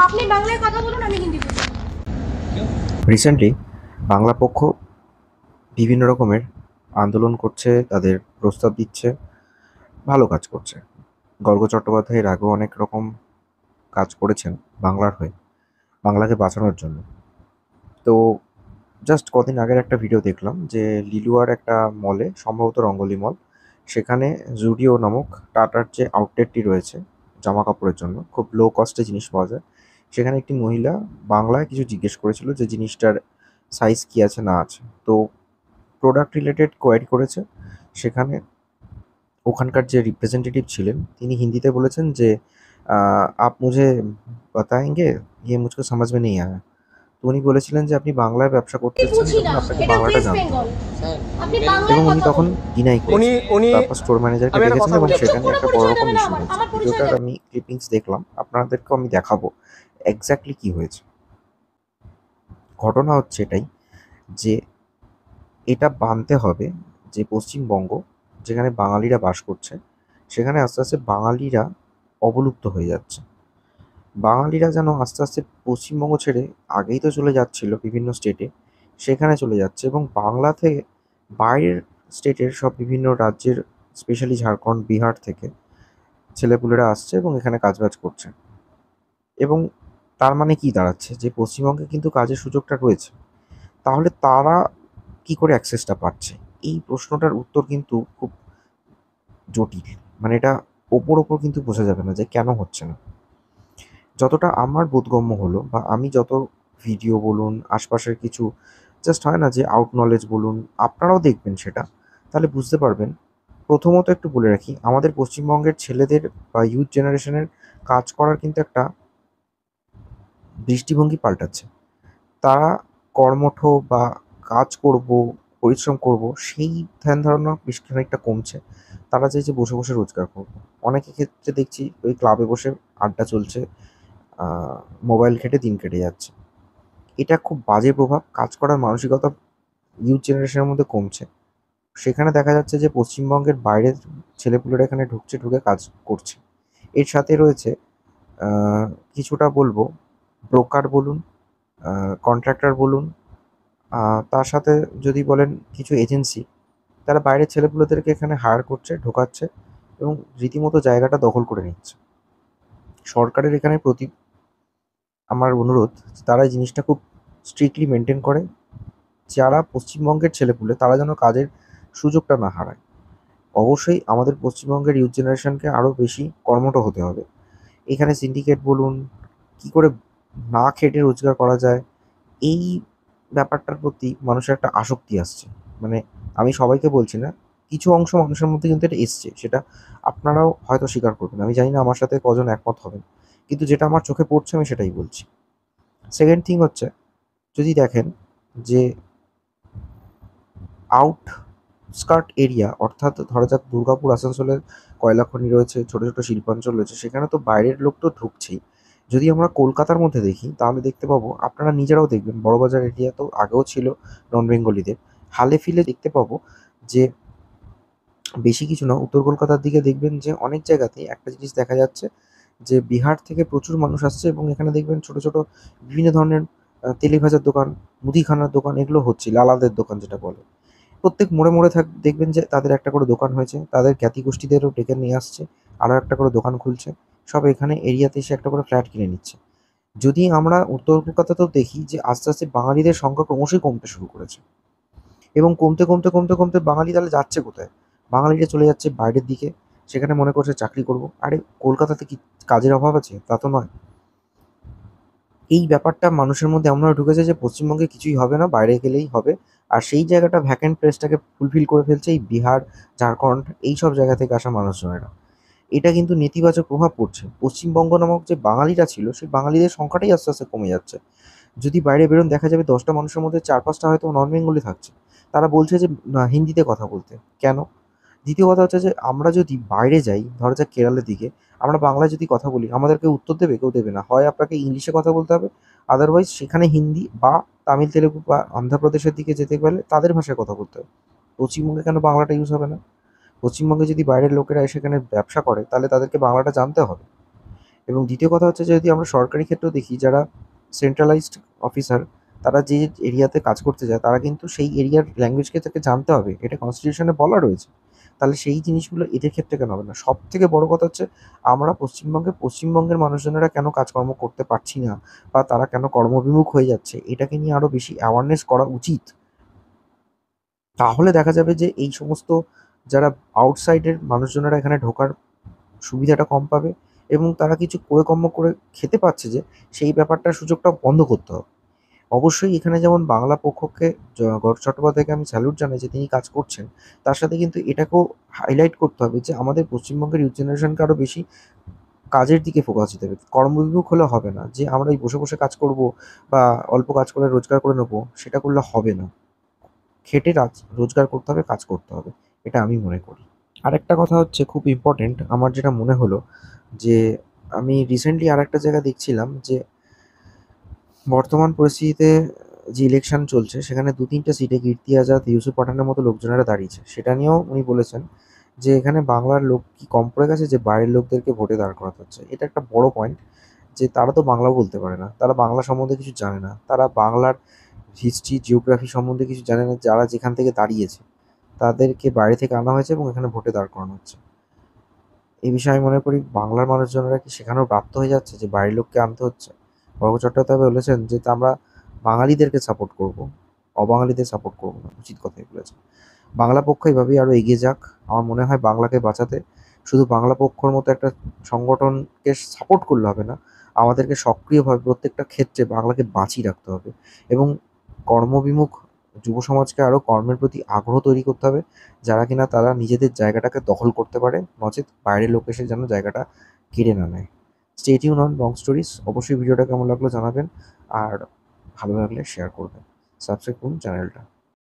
আপনি বাংলায় কথা বলুন, আমি হিন্দি বলবো। রিসেন্টলি বাংলা পক্ষ বিভিন্ন রকমের আন্দোলন করছে, তাদের প্রস্তাব দিচ্ছে, ভালো কাজ করছে। গর্গ চট্টোপাধ্যায় এর আগেও অনেক রকম কাজ করেছেন বাংলার হয়ে, বাংলাকে বাঁচানোর জন্য। তো জাস্ট কদিন আগের একটা ভিডিও দেখলাম যে লিলুয়ার একটা মলে, সম্ভবত রঙ্গলি মল, সেখানে জুডিও নামক টাটার যে আউটলেটটি রয়েছে জামা কাপড়ের জন্য, খুব লো কস্টে জিনিস পাওয়া যায়। সেখানে একটি মহিলা বাংলায় কিছু জিজ্ঞেস করেছিল যে জিনিসটার সাইজ কী আছে না আছে। তো প্রোডাক্ট রিলেটেড কোয়ারি করেছে। সেখানে ওখানকার যে রিপ্রেজেন্টেটিভ ছিলেন তিনি হিন্দিতে বলেছেন যে আপ মুঝে বাতায়েঙ্গে, ইয়ে মুঝকো সমাজ মে নেই আয়া। তো উনি বলেছিলেন যে আপনি বাংলায় ব্যবসা করতে আমি এসেছেন, এই বুঝি জন্য না, আপনাকে এটা বাংলাটা ওয়েস্ট জানতে বেঙ্গল। হবে। আপনি এবং বাংলায় উনি কথা তখন বলুন। ডিনাই উনি করেছেন। উনি তারপর স্টোর ম্যানেজারকে আমি একটা ডেকেছেন কথা এবং বলি চুপ সেটা করে নিয়ে একটা বড় পরিচয় রকম দেবে না ইস্যু আমার, হয়েছে। আমার পরিচয় ভিডিওটার দেবে। আমি ক্লিপিংস দেখলাম, আপনাদেরকেও আমি দেখাবো এক্স্যাক্টলি কী হয়েছে। ঘটনা হচ্ছে এটাই যে এটা মানতে হবে যে পশ্চিমবঙ্গ, যেখানে বাঙালিরা বাস করছে, সেখানে আস্তে আস্তে বাঙালিরা অবলুপ্ত হয়ে যাচ্ছে। বাঙালিরা যেন আস্তে আস্তে পশ্চিমবঙ্গ ছেড়ে, আগেই তো চলে যাচ্ছিল বিভিন্ন স্টেটে, সেখানে চলে যাচ্ছে এবং বাংলা থেকে বাইরের স্টেটের সব বিভিন্ন রাজ্যের, স্পেশালি ঝাড়খণ্ড, বিহার থেকে ছেলেপুলেরা আসছে এবং এখানে কাজবাজ করছে। এবং তার মানে কি দাঁড়াচ্ছে যে পশ্চিমবঙ্গে কিন্তু কাজের সুযোগটা রয়েছে, তাহলে তারা কি করে অ্যাক্সেসটা পাচ্ছে? এই প্রশ্নটার উত্তর কিন্তু খুব জটিল। মানে এটা ওপর ওপর কিন্তু বোঝা যাবে না যে কেন হচ্ছে না। যতটা আমার বোধগম্য হলো, বা আমি যত ভিডিও বলুন, আশপাশের কিছু জাস্ট হয় না যে আউট নলেজ বলুন, আপনারাও দেখবেন সেটা, তাহলে বুঝতে পারবেন। প্রথমত একটু বলে রাখি, আমাদের পশ্চিমবঙ্গের ছেলেদের বা ইউথ জেনারেশনের কাজ করার কিন্তু একটা দৃষ্টিভঙ্গি পাল্টাচ্ছে। তারা কর্মঠ বা কাজ করব, পরিশ্রম করব, সেই ধ্যান ধারণা বেশ খানিকটা কমছে। তারা চাইছে বসে বসে রোজগার করব। অনেকের ক্ষেত্রে দেখছি ওই ক্লাবে বসে আড্ডা চলছে, মোবাইল ঘেঁটে দিন কেটে যাচ্ছে। এটা খুব বাজে প্রভাব, কাজ করার মানসিকতা ইউথ জেনারেশনের মধ্যে কমছে। সেখানে দেখা যাচ্ছে যে পশ্চিমবঙ্গের বাইরের ছেলেপুলেরা এখানে ঢুকছে, ঢুকে কাজ করছে। এর সাথে রয়েছে আহ, কিছুটা বলবো ব্রোকার বলুন, কন্ট্রাক্টর বলুন, তার সাথে যদি বলেন কিছু এজেন্সি, তারা বাইরের ছেলেপুলেদেরকে এখানে হায়ার করছে, ঢোকাচ্ছে এবং রীতিমতো জায়গাটা দখল করে নিচ্ছে। সরকারের এখানে প্রতি আমার অনুরোধ, তারা এই জিনিসটা খুব স্ট্রিক্টলি মেনটেন করে, যারা পশ্চিমবঙ্গের ছেলেপুলে তারা যেন কাজের সুযোগটা না হারায়। অবশ্যই আমাদের পশ্চিমবঙ্গের ইউথ জেনারেশনকে আরও বেশি কর্মঠ হতে হবে। এখানে সিন্ডিকেট বলুন, কী করে না খেটে রোজগার করা যায়, এই ব্যাপারটার প্রতি মানুষের একটা আসক্তি আসছে। মানে আমি সবাইকে বলছি না, কিছু অংশ মানুষের মধ্যে কিন্তু এটা এসছে, সেটা আপনারাও হয়তো স্বীকার করবেন। আমি জানি না আমার সাথে কজন একমত হবেন, কিন্তু যেটা আমার চোখে পড়ছে আমি সেটাই বলছি। সেকেন্ড থিং হচ্ছে, যদি দেখেন যে আউটস্কার্ট এরিয়া, অর্থাৎ ধরা যাক দুর্গাপুর, আসানসোলের কয়লা খনি রয়েছে, ছোটো ছোটো শিল্পাঞ্চল রয়েছে, সেখানে তো বাইরের লোক তো ঢুকছেই। যদি আমরা কলকাতার মধ্যে দেখি তাহলে দেখতে পাবো, আপনারা নিজেরাও দেখবেন, বড়বাজার এরিয়া তো আগেও ছিল নন বেঙ্গলিদের, হালে ফিলে দেখতে পাবো যে বেশি কিছু না, উত্তর কলকাতার দিকে দেখবেন যে অনেক জায়গাতেই একটা জিনিস দেখা যাচ্ছে যে বিহার থেকে প্রচুর মানুষ আসছে এবং এখানে দেখবেন ছোট ছোট বিভিন্ন ধরনের তেলে ভাজার দোকান, মুদিখানার দোকান, এগুলো হচ্ছে লালাদের দোকান যেটা বলে। প্রত্যেক মোড়ে মোড়ে দেখবেন যে তাদের একটা করে দোকান হয়েছে, তাদের জ্ঞাতি গোষ্ঠীদেরও ডেকে নিয়ে আসছে, আরও একটা করে দোকান খুলছে, সব এখানে এরিয়াতে এসে একটা করে ফ্ল্যাট কিনে নিচ্ছে। যদি আমরা উত্তর কলকাতাতেও দেখি যে আস্তে আস্তে বাঙালিদের সংখ্যা ক্রমশই কমতে শুরু করেছে, এবং কমতে কমতে কমতে কমতে বাঙালি তাহলে যাচ্ছে কোথায়? বাঙালিরা চলে যাচ্ছে বাইরের দিকে, সেখানে মনে করছে চাকরি করব। আরে কলকাতাতে কি কাজের অভাব আছে? তা তো নয়। এই ব্যাপারটা মানুষের মধ্যে এমনভাবে ঢুকেছে যে পশ্চিমবঙ্গে কিছুই হবে না, বাইরে গেলেই হবে। আর সেই জায়গাটা, ভ্যাকেন্ট প্লেসটাকে ফুলফিল করে ফেলছে এই বিহার, ঝাড়খণ্ড, এই সব জায়গা থেকে আসা মানুষজনেরা। এটা কিন্তু নেতিবাচক প্রভাব পড়ছে। পশ্চিমবঙ্গ নামক যে বাঙালিরা ছিল, সেই বাঙালিদের সংখ্যাটাই আস্তে আস্তে কমে যাচ্ছে। যদি বাইরে বেরোন দেখা যাবে 10টা মানুষের মধ্যে 4-5টা হয়তো নন বেঙ্গলি থাকছে। তারা বলছে যে না, হিন্দিতে কথা বলতে। কেন? দ্বিতীয় কথা হচ্ছে যে আমরা যদি বাইরে যাই, ধরা যাক কেরালের দিকে, আমরা বাংলায় যদি কথা বলি, আমাদেরকে উত্তর দেবে? কেউ দেবে না। হয় আপনাকে ইংলিশে কথা বলতে হবে, আদারওয়াইজ সেখানে হিন্দি বা তামিল, তেলেগু বা অন্ধ্রপ্রদেশের দিকে যেতে গেলে তাদের ভাষায় কথা বলতে হবে। পশ্চিমবঙ্গে কেন বাংলাটা ইউজ হবে না? পশ্চিমবঙ্গে যদি বাইরের লোকেরা এসে এখানে ব্যবসা করে, তাহলে তাদেরকে বাংলাটা জানতে হবে। এবং দ্বিতীয় কথা হচ্ছে যে যদি আমরা সরকারি ক্ষেত্রেও দেখি, যারা সেন্ট্রালাইজড অফিসার তারা যে এরিয়াতে কাজ করতে যায় তারা কিন্তু সেই এরিয়ার ল্যাঙ্গুয়েজকে তাকে জানতে হবে, এটা কনস্টিটিউশনে বলা রয়েছে। তাহলে সেই জিনিসগুলো এদের ক্ষেত্রে কেন হবে না? সব থেকে বড় কথা হচ্ছে আমরা পশ্চিমবঙ্গের মানুষজনেরা কেন কাজকর্ম করতে পারছি না, বা তারা কেন কর্মবিমুখ হয়ে যাচ্ছে, এটাকে নিয়ে আরও বেশি অ্যাওয়ারনেস করা উচিত। তাহলে দেখা যাবে যে এই সমস্ত যারা আউটসাইডের মানুষজনেরা এখানে ঢোকার সুবিধাটা কম পাবে, এবং তারা কিছু করে কর্ম করে খেতে পাচ্ছে যে সেই ব্যাপারটার সুযোগটা বন্ধ করতে হবে। অবশ্যই এখানে যেমন বাংলা পক্ষকে গৌরব চট্টোপাধ্যায়কে আমি স্যালুট জানাই যে তিনি কাজ করছেন, তার সাথে কিন্তু এটাকেও হাইলাইট করতে হবে যে আমাদের পশ্চিমবঙ্গের ইউথ জেনারেশনকে আরও বেশি কাজের দিকে ফোকাস দিতে হবে। কর্মবিমুখ হলে হবে না, যে আমরা এই বসে বসে কাজ করব বা অল্প কাজ করে রোজগার করে নেবো, সেটা করলে হবে না। খেটে রোজগার করতে হবে, কাজ করতে হবে, এটা আমি মনে করি। আরেকটা কথা হচ্ছে খুব ইম্পর্টেন্ট, আমার যেটা মনে হলো যে আমি রিসেন্টলি আরেকটা জায়গা দেখছিলাম যে বর্তমান পরিস্থিতিতে যে ইলেকশন চলছে সেখানে ২-৩টে সিটে কীর্তি আজাদ, ইউসুফ পাঠানের মতো লোকজনেরা দাঁড়িয়েছে। সেটা নিয়েও উনি বলেছেন যে এখানে বাংলার লোক কি কম পড়ে গেছে যে বাইরের লোকদেরকে ভোটে দাঁড় করাতে হচ্ছে। এটা একটা বড় পয়েন্ট, যে তারা তো বাংলাও বলতে পারে না, তারা বাংলা সম্বন্ধে কিছু জানে না, তারা বাংলার হিস্ট্রি, জিওগ্রাফি সম্বন্ধে কিছু জানে না। যারা যেখান থেকে দাঁড়িয়েছে তাদেরকে বাইরে থেকে আনা হয়েছে এবং এখানে ভোটে দাঁড় করানো হচ্ছে। এই বিষয়ে আমি মনে করি বাংলার মানুষজনেরা কি শেখানোর বাধ্য হয়ে যাচ্ছে যে বাইরের লোককে আনতে হচ্ছে। বঙ্গ চট্টোপাধ্যায় বলেছেন যে তা আমরা বাঙালিদেরকে সাপোর্ট করব, অবাঙালিদের সাপোর্ট করব না। উচিত কথাই বলেছেন। বাংলা পক্ষ এভাবেই আরও এগিয়ে যাক। আমার মনে হয় বাংলাকে বাঁচাতে শুধু বাংলা পক্ষর মতো একটা সংগঠনকে সাপোর্ট করলে হবে না, আমাদেরকে সক্রিয়ভাবে প্রত্যেকটা ক্ষেত্রে বাংলাকে বাঁচিয়ে রাখতে হবে, এবং কর্মবিমুখ যুব সমাজকে আরও কর্মের প্রতি আগ্রহ তৈরি করতে হবে, যারা কিনা তারা নিজেদের জায়গাটাকে দখল করতে পারে, নচেত বাইরের লোক এসে যেন জায়গাটা কেড়ে না নেয়। Stay tune on long stories. অবশ্যই ভিডিওটা কেমন লাগলো জানাবেন, আর ভালো লাগলে শেয়ার করবেন, সাবস্ক্রাইব করুন চ্যানেলটা।